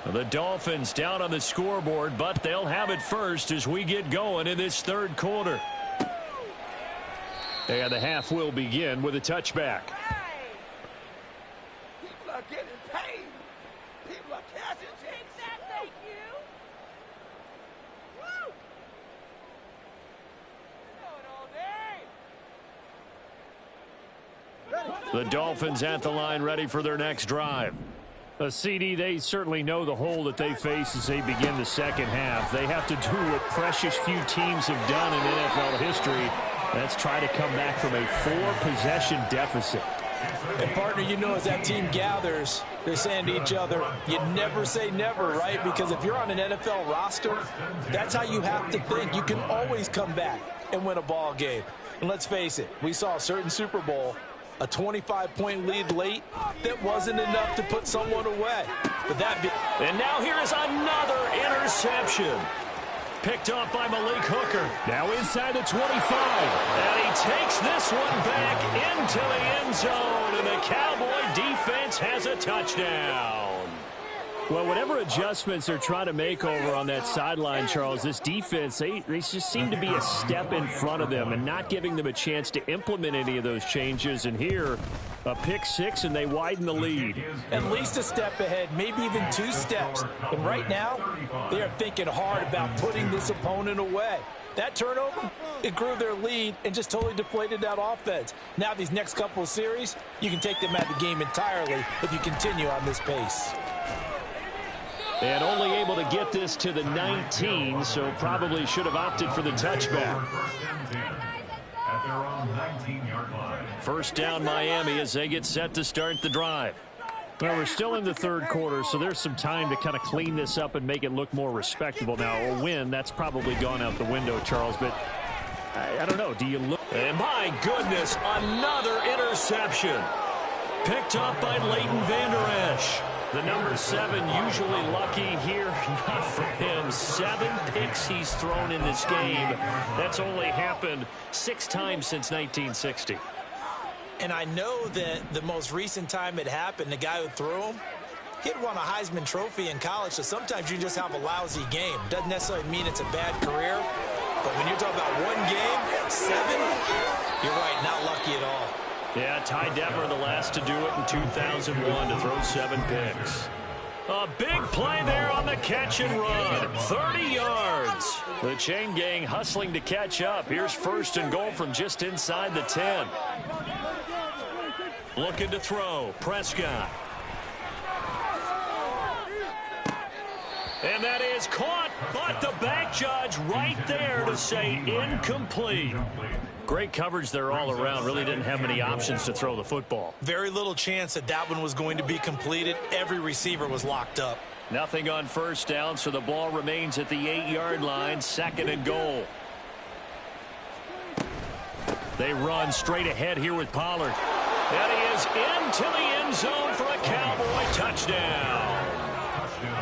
The Dolphins down on the scoreboard, but they'll have it first as we get going in this third quarter. And the half will begin with a touchback. People are getting paid. People are cashing checks. Thank you. Woo! Going all day. The Dolphins at the line, ready for their next drive. A CD, they certainly know the hole that they face as they begin the second half. They have to do what precious few teams have done in NFL history. That's try to come back from a 4-possession deficit. And, partner, you know, as that team gathers, they're saying to each other, you never say never, right? Because if you're on an NFL roster, that's how you have to think. You can always come back and win a ball game. And let's face it, we saw a certain Super Bowl, a 25-point lead late that wasn't enough to put someone away. But and now here is another interception. Picked off by Malik Hooker. Now inside the 25. And he takes this one back into the end zone. And the Cowboy defense has a touchdown. Well, whatever adjustments they're trying to make over on that sideline, Charles, this defense, they just seem to be a step in front of them and not giving them a chance to implement any of those changes. And here, a pick six, and they widen the lead. At least a step ahead, maybe even 2 steps. And right now, they are thinking hard about putting this opponent away. That turnover, it grew their lead and just totally deflated that offense. Now these next couple of series, you can take them out of the game entirely if you continue on this pace. And only able to get this to the 19, so probably should have opted for the touchback. First down Miami as they get set to start the drive. Well, we're still in the third quarter, so there's some time to kind of clean this up and make it look more respectable. Now, a win, that's probably gone out the window, Charles, but I don't know. Do you look? And my goodness, another interception. Picked up by Leighton Vander Esch. The number 7 usually lucky here, not for him. 7 picks he's thrown in this game. That's only happened 6 times since 1960. And I know that the most recent time it happened, the guy who threw him, he'd won a Heisman Trophy in college, so sometimes you just have a lousy game. Doesn't necessarily mean it's a bad career, but when you're talking about 1 game, 7, you're right, not lucky at all. Yeah, Ty Detmer the last to do it in 2001 to throw 7 picks. A big play there on the catch and run. 30 yards. The chain gang hustling to catch up. Here's first and goal from just inside the 10. Looking to throw. Prescott. And that is caught, but the back judge right there to say incomplete. Great coverage there all around. Really didn't have many options to throw the football. Very little chance that that one was going to be completed. Every receiver was locked up. Nothing on first down, so the ball remains at the 8-yard line. Second and goal. They run straight ahead here with Pollard. And he is into the end zone for a Cowboy touchdown.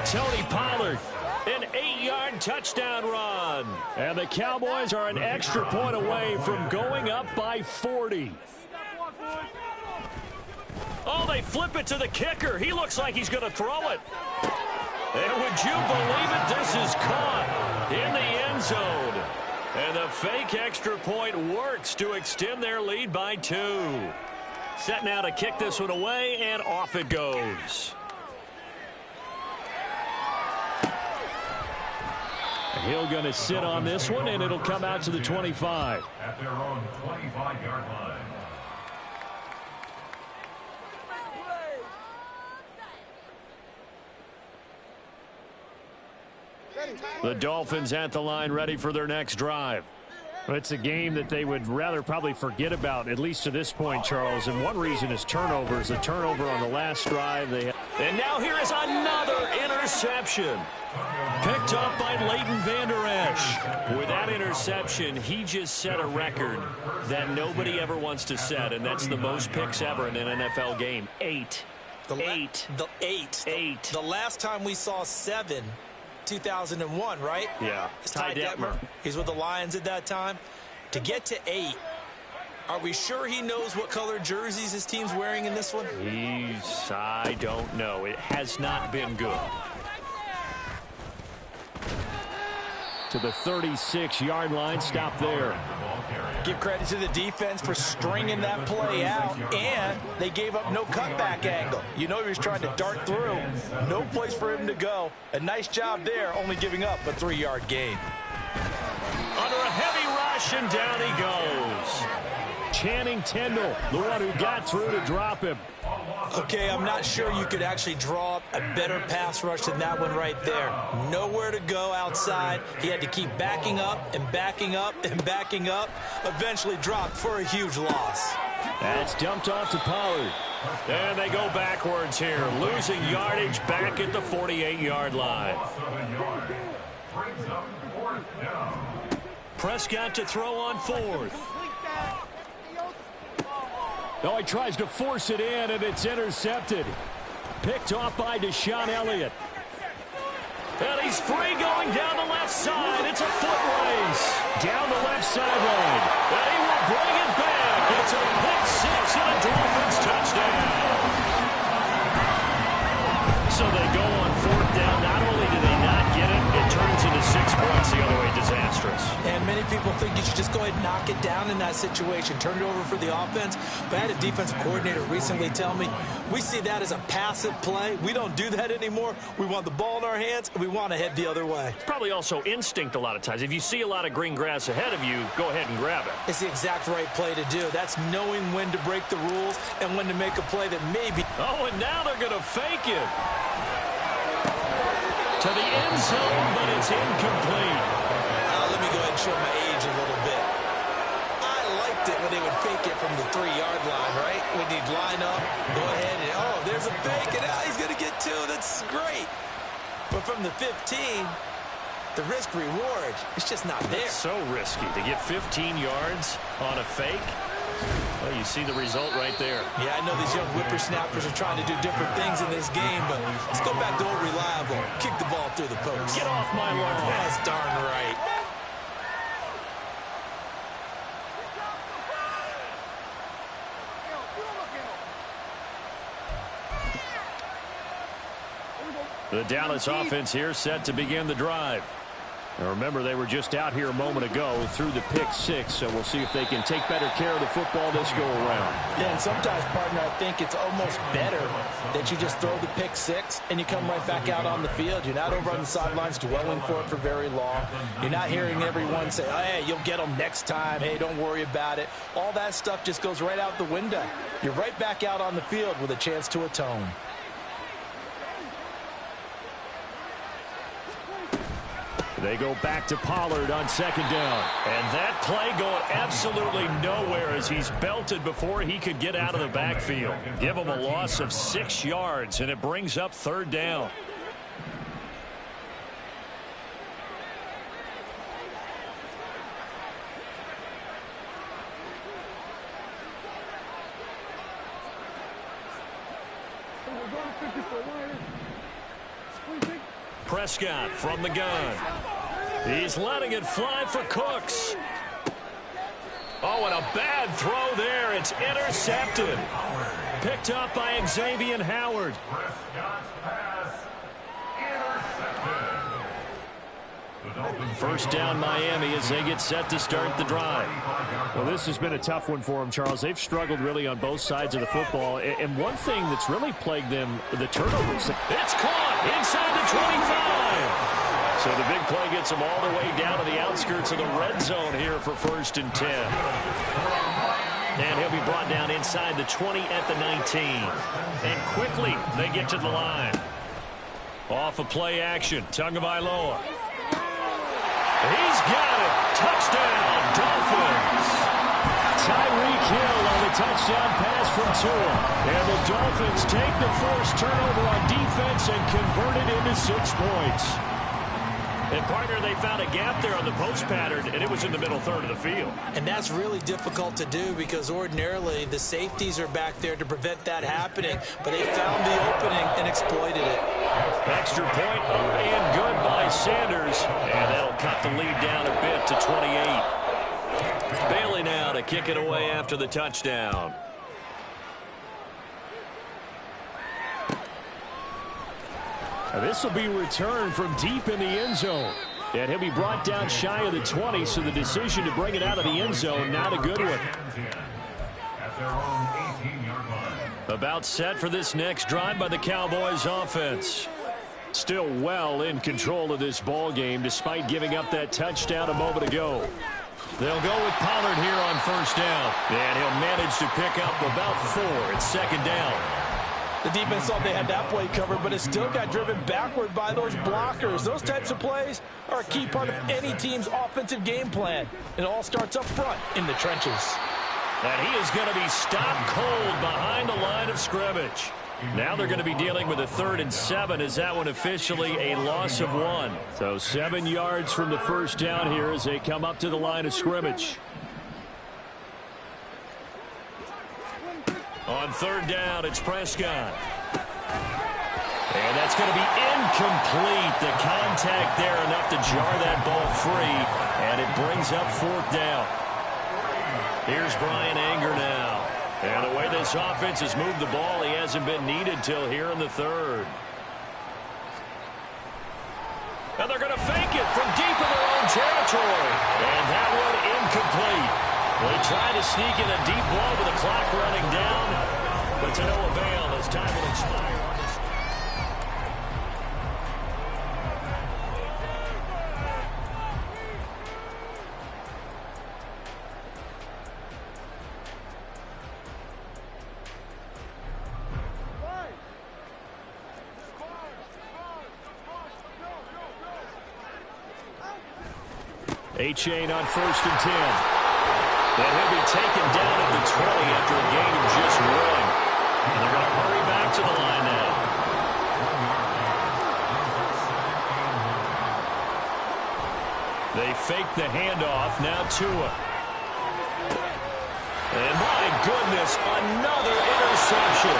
Tony Pollard, an 8-yard touchdown run. And the Cowboys are an extra point away from going up by 40. Oh, they flip it to the kicker. He looks like he's going to throw it. And would you believe it? This is caught in the end zone. And the fake extra point works to extend their lead by 2. Set now to kick this one away, and off it goes. Hill going to sit on this one, and it'll come out to the 25. At their own 25-yard line. The Dolphins at the line, ready for their next drive. It's a game that they would rather probably forget about, at least to this point, Charles. And one reason is turnovers. A turnover on the last drive. And now here is another interception. Picked up by Leighton Vander Esch. With that interception, he just set a record that nobody ever wants to set, and that's the most picks ever in an NFL game. 8. The last time we saw 7, 2001, right? Yeah. It's Ty Detmer. He's with the Lions at that time. To get to 8, are we sure he knows what color jerseys his team's wearing in this one? I don't know. It has not been good. to the 36-yard line. Stop there. Give credit to the defense for stringing that play out, and they gave up no cutback angle. You know he was trying to dart through. No place for him to go. A nice job there, only giving up a 3-yard gain. Under a heavy rush, and down he goes. Channing Tindall, the one who got through to drop him. Okay, I'm not sure you could actually draw up a better pass rush than that one right there. Nowhere to go outside. He had to keep backing up and backing up and backing up. Eventually dropped for a huge loss. That's dumped off to Pollard. And they go backwards here, losing yardage back at the 48-yard line. Prescott to throw on 4th. Oh, he tries to force it in, and it's intercepted. Picked off by Deshaun Elliott. And he's free going down the left side. It's a foot race. Down the left sideline. And he will bring it back. It's a pick 6 and a Dolphins touchdown. So they go on 4th down. Not only do they not get it, it turns into 6 points the other way. Disastrous. And many people think you should just go ahead and knock it down in that situation. Turn it over for the offense. But I had a defensive coordinator recently tell me, we see that as a passive play. We don't do that anymore. We want the ball in our hands, and we want to head the other way. It's probably also instinct a lot of times. If you see a lot of green grass ahead of you, go ahead and grab it. It's the exact right play to do. That's knowing when to break the rules and when to make a play that maybe... Oh, and now they're going to fake it. To the end zone, but it's incomplete. Let me go ahead and show my age a little bit. I liked it when they would fake it from the 3-yard line, right? When you'd line up, go ahead and, oh, there's a fake, and he's going to get 2. That's great. But from the 15, the risk-reward, it's just not there. It's so risky to get 15 yards on a fake. Well, you see the result right there. Yeah, I know these young whippersnappers are trying to do different things in this game, but let's go back to old reliable. Kick the ball through the post. Get off my lawn. That's darn right. The Dallas offense here set to begin the drive. Now remember, they were just out here a moment ago through the pick 6, so we'll see if they can take better care of the football this go around. Yeah, and sometimes, partner, I think it's almost better that you just throw the pick 6 and you come right back out on the field. You're not over on the sidelines dwelling for it for very long. You're not hearing everyone say, oh, hey, you'll get them next time. Hey, don't worry about it. All that stuff just goes right out the window. You're right back out on the field with a chance to atone. They go back to Pollard on 2nd down. And that play going absolutely nowhere as he's belted before he could get out of the backfield. Give him a loss of 6 yards, and it brings up 3rd down. Prescott from the gun. He's letting it fly for Cooks. Oh, and a bad throw there. It's intercepted. Picked up by Xavier Howard. First down Miami as they get set to start the drive. Well, this has been a tough one for them, Charles. They've struggled really on both sides of the football. And one thing that's really plagued them, the turnovers. It's caught inside the 25. So the big play gets them all the way down to the outskirts of the red zone here for 1st and 10. And he'll be brought down inside the 20 at the 19. And quickly they get to the line. Off of play action, Tagovailoa. He's got it. Touchdown, Dolphins. Tyreek Hill on the touchdown pass from Tua. And the Dolphins take the first turnover on defense and convert it into 6 points. And, partner, they found a gap there on the post pattern, and it was in the middle third of the field. And that's really difficult to do because ordinarily the safeties are back there to prevent that happening. But they found the opening and exploited it. Extra point and good by Sanders. And that'll cut the lead down a bit to 28. Bailey now to kick it away after the touchdown. This will be returned from deep in the end zone. And he'll be brought down shy of the 20, so the decision to bring it out of the end zone, not a good one. At their own 18-yard line. About set for this next drive by the Cowboys offense. Still well in control of this ball game despite giving up that touchdown a moment ago. They'll go with Pollard here on first down. And he'll manage to pick up about 4 at second down. The defense thought they had that play covered, but it still got driven backward by those blockers. Those types of plays are a key part of any team's offensive game plan. It all starts up front in the trenches. And he is going to be stopped cold behind the line of scrimmage. Now they're going to be dealing with a 3rd and 7 as that one officially a loss of 1. So 7 yards from the first down here as they come up to the line of scrimmage. On 3rd down, it's Prescott. And that's going to be incomplete. The contact there enough to jar that ball free. And it brings up 4th down. Here's Brian Anger now. And the way this offense has moved the ball, he hasn't been needed till here in the 3rd. And they're going to fake it from deep in their own territory. And that one incomplete. They tried to sneak in a deep ball with the clock running down, but to no avail as time will expire. A-Chain on 1st and 10. And he'll be taken down at the 20 after a gain of just 1. And they're going to hurry back to the line now. They fake the handoff. Now Tua. And my goodness, another interception.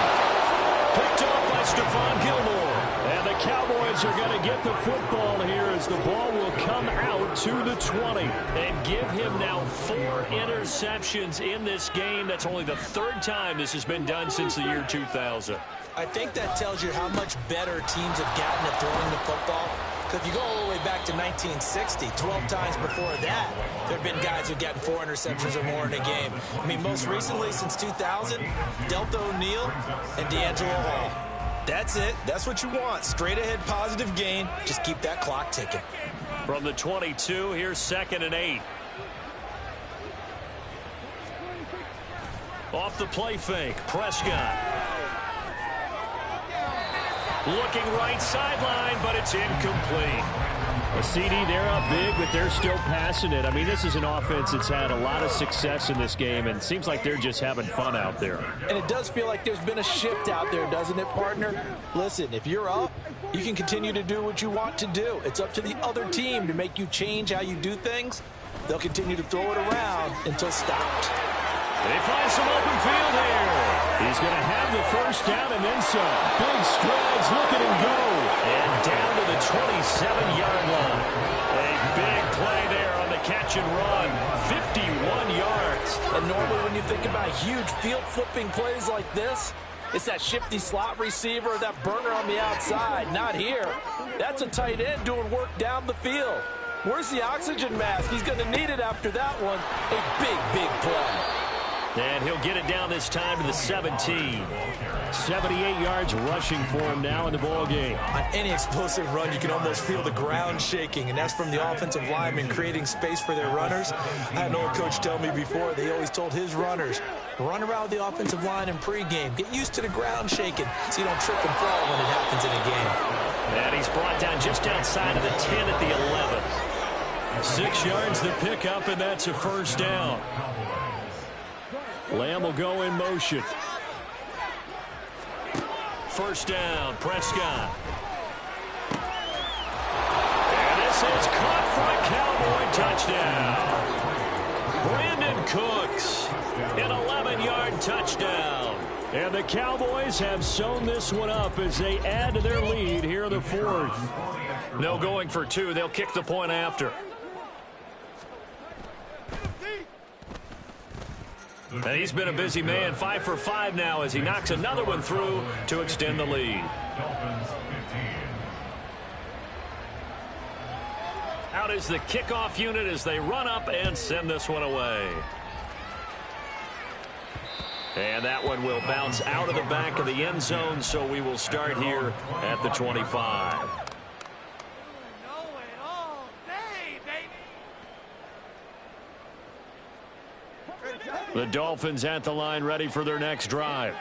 Picked off by Stephon Gilmore. And the Cowboys are going to get the football here as the ball will come out to the 20. And give him now 4 interceptions in this game. That's only the 3rd time this has been done since the year 2000. I think that tells you how much better teams have gotten at throwing the football. Because if you go all the way back to 1960, 12 times before that, there have been guys who've gotten 4 interceptions or more in a game. I mean, most recently, since 2000, Delta O'Neal and D'Angelo Hall. That's it. That's what you want. Straight ahead positive gain. Just keep that clock ticking. From the 22, here's 2nd and 8. Off the play fake, Prescott. Looking right sideline, but it's incomplete. A CD, they're up big, but they're still passing it. I mean, this is an offense that's had a lot of success in this game, and it seems like they're just having fun out there. And it does feel like there's been a shift out there, doesn't it, partner? Listen, if you're up, you can continue to do what you want to do. It's up to the other team to make you change how you do things. They'll continue to throw it around until stopped. They find some open field here. He's going to have the first down and then some. Big strides, look at him go. And down to the 27-yard line. A big play there on the catch and run. 51 yards. And normally when you think about huge field-flipping plays like this, it's that shifty slot receiver, that burner on the outside. Not here. That's a tight end doing work down the field. Where's the oxygen mask? He's going to need it after that one. A big, big play. And he'll get it down this time to the 17. 78 yards rushing for him now in the ball game. On any explosive run, you can almost feel the ground shaking, and that's from the offensive linemen creating space for their runners. I had an old coach tell me before, they always told his runners, run around the offensive line in pregame. Get used to the ground shaking so you don't trip and fall when it happens in a game. And he's brought down just outside of the 10 at the 11. 6 yards the pickup, and that's a first down. Lamb will go in motion. First down, Prescott. And this is caught for a Cowboy touchdown. Brandon Cooks, an 11-yard touchdown. And the Cowboys have sewn this one up as they add to their lead here in the 4th. No going for 2. They'll kick the point after. And he's been a busy man, 5 for 5 now as he knocks another one through to extend the lead. Out is the kickoff unit as they run up and send this one away. And that one will bounce out of the back of the end zone, so we will start here at the 25. The Dolphins at the line, ready for their next drive.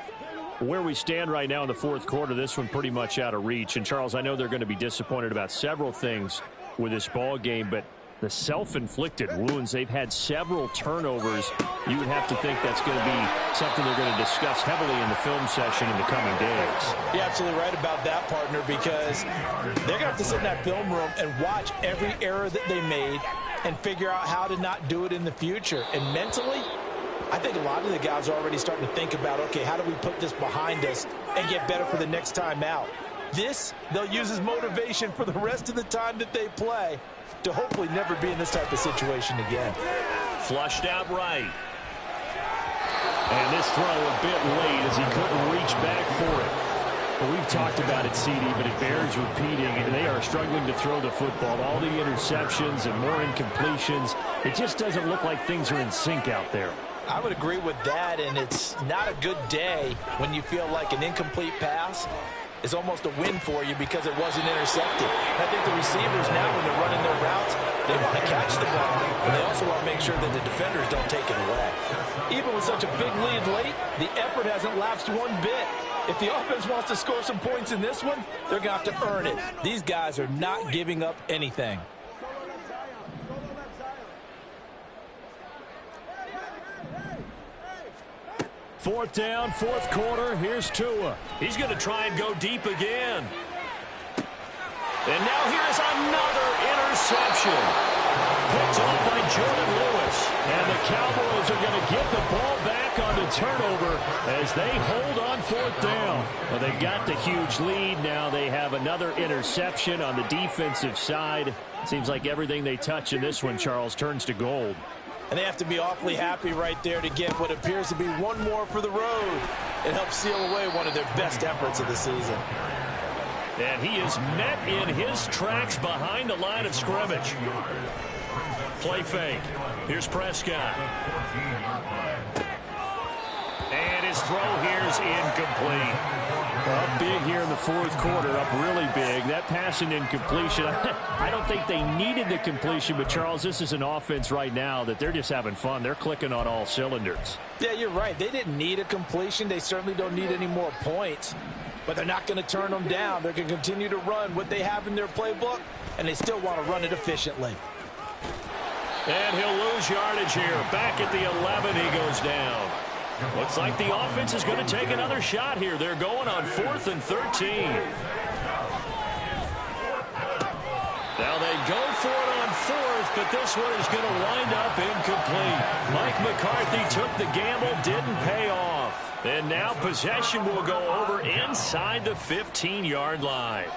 Where we stand right now in the fourth quarter, this one pretty much out of reach. And, Charles, I know they're going to be disappointed about several things with this ball game, but the self-inflicted wounds, they've had several turnovers. You would have to think that's going to be something they're going to discuss heavily in the film session in the coming days. You're absolutely right about that, partner, because they're going to have to sit in that film room and watch every error that they made and figure out how to not do it in the future. And mentally, I think a lot of the guys are already starting to think about, okay, how do we put this behind us and get better for the next time out? This, they'll use as motivation for the rest of the time that they play to hopefully never be in this type of situation again. Flushed out right. And this throw a bit late as he couldn't reach back for it. Well, we've talked about it, CD, but it bears repeating, and they are struggling to throw the football. All the interceptions and more incompletions. It just doesn't look like things are in sync out there. I would agree with that, and it's not a good day when you feel like an incomplete pass is almost a win for you because it wasn't intercepted. I think the receivers now, when they're running their routes, they want to catch the ball, and they also want to make sure that the defenders don't take it away. Even with such a big lead late, the effort hasn't lapsed one bit. If the offense wants to score some points in this one, they're going to have to earn it. These guys are not giving up anything. Fourth down, fourth quarter. Here's Tua. He's going to try and go deep again. And now here's another interception. Picked off by Jordan Lewis. And the Cowboys are going to get the ball back on the turnover as they hold on fourth down. Well, they've got the huge lead. Now they have another interception on the defensive side. Seems like everything they touch in this one, Charles, turns to gold. And they have to be awfully happy right there to get what appears to be one more for the road. It helps seal away one of their best efforts of the season. And he is met in his tracks behind the line of scrimmage. Play fake. Here's Prescott. And his throw here is incomplete. Up big here in the fourth quarter, up really big. That pass and incompletion, I don't think they needed the completion, but Charles, this is an offense right now that they're just having fun. They're clicking on all cylinders. Yeah, you're right. They didn't need a completion. They certainly don't need any more points, but they're not going to turn them down. They're going to continue to run what they have in their playbook, and they still want to run it efficiently. And he'll lose yardage here. Back at the 11, he goes down. Looks like the offense is going to take another shot here. They're going on 4th and 13. Now they go for it on 4th, but this one is going to wind up incomplete. Mike McCarthy took the gamble, didn't pay off. And now possession will go over inside the 15-yard line.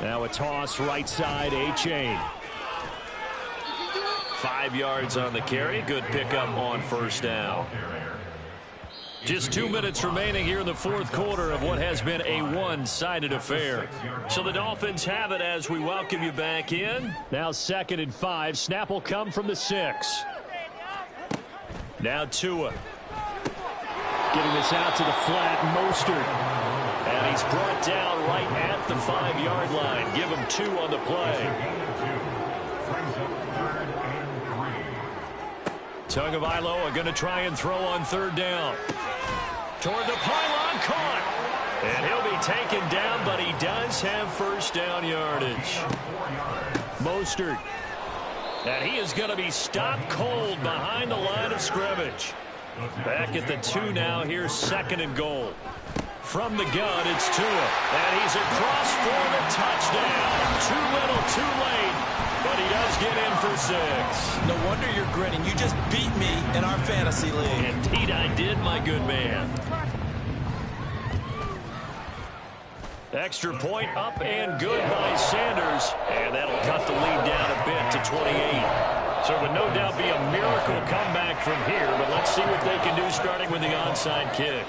Now a toss right side, A-Chain. 5 yards on the carry. Good pickup on first down. Just 2 minutes remaining here in the fourth quarter of what has been a one-sided affair. So the Dolphins have it as we welcome you back in. Now 2nd and 5. Snap will come from the 6. Now Tua. Getting this out to the flat, Mostert. And he's brought down right at the 5-yard line. Give him 2 on the play. Tagovailoa are going to try and throw on 3rd down. Toward the pylon, caught. And he'll be taken down, but he does have first down yardage. Mostert. And he is going to be stopped cold behind the line of scrimmage. Back at the 2 now. Here's 2nd and goal. From the gun, it's Tua. And he's across for the touchdown. Too little, too late. But he does get in for 6. No wonder you're grinning. You just beat me in our fantasy league. Indeed I did, my good man. Extra point up and good by Sanders. And that'll cut the lead down a bit to 28. So it would no doubt be a miracle comeback from here. But let's see what they can do starting with the onside kick.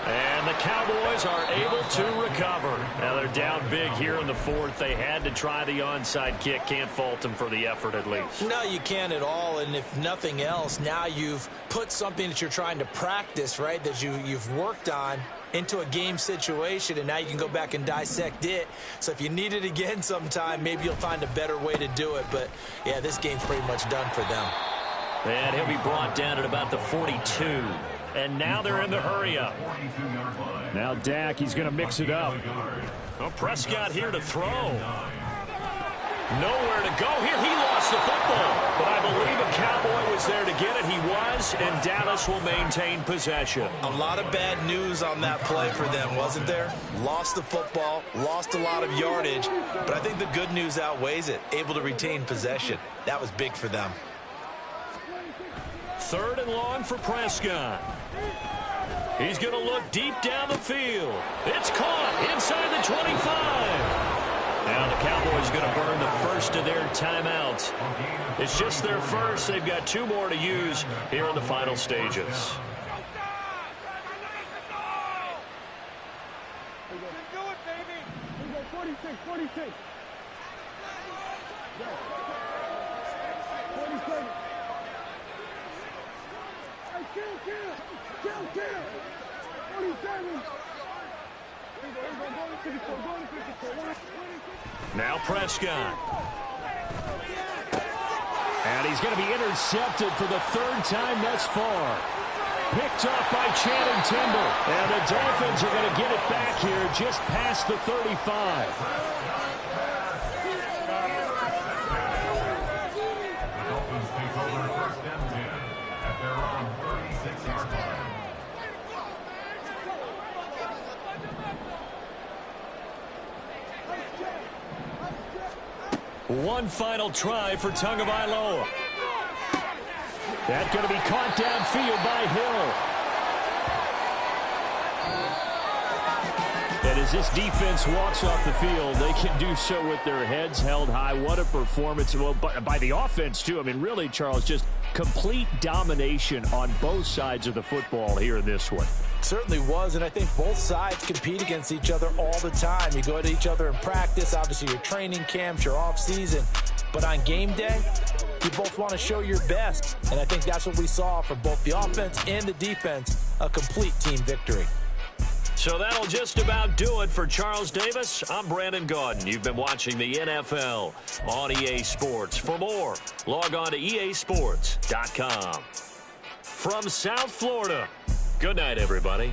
And And the Cowboys are able to recover. Now they're down big here in the fourth. They had to try the onside kick. Can't fault them for the effort at least. No, you can't at all. And if nothing else, now you've put something that you're trying to practice, right, that you've worked on into a game situation, and now you can go back and dissect it. So if you need it again sometime, maybe you'll find a better way to do it. But, yeah, this game's pretty much done for them. And he'll be brought down at about the 42. And now they're in the hurry-up. Now Dak, he's going to mix it up. Well, Prescott here to throw. Nowhere to go here. He lost the football. But I believe a Cowboy was there to get it. He was, and Dallas will maintain possession. A lot of bad news on that play for them, wasn't there? Lost the football, lost a lot of yardage, but I think the good news outweighs it. Able to retain possession. That was big for them. 3rd and long for Prescott. He's going to look deep down the field. It's caught inside the 25. Now the Cowboys going to burn the first of their timeouts. It's just their first. They've got 2 more to use here in the final stages. Now Prescott. And he's going to be intercepted for the 3rd time thus far. Picked up by Channing Tindall. And the Dolphins are going to get it back here just past the 35. The Dolphins take over 1st and 10 at their own 36-yard line. One final try for Tagovailoa. That's going to be caught downfield by Hill. And as this defense walks off the field, they can do so with their heads held high. What a performance. Well, by the offense, too. I mean, really, Charles, just complete domination on both sides of the football here in this one. Certainly was, and I think both sides compete against each other all the time. You go to each other in practice, obviously your training camps, your off season, but on game day, you both want to show your best, and I think that's what we saw from both the offense and the defense, a complete team victory. So that'll just about do it for Charles Davis. I'm Brandon Gaudin. You've been watching the NFL on EA Sports. For more, log on to easports.com. From South Florida, good night, everybody.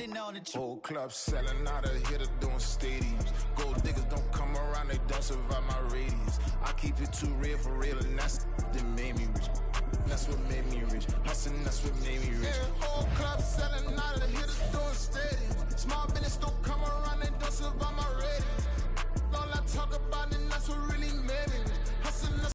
standing on the truth. Whole club selling out of hitter doing stadiums. Gold diggers don't come around, they don't survive my radius. I keep it too real for real, and that's that made me rich. That's what made me rich. Hustling, that's what made me rich. Yeah, whole club selling out of hitters doing stadiums. Small business don't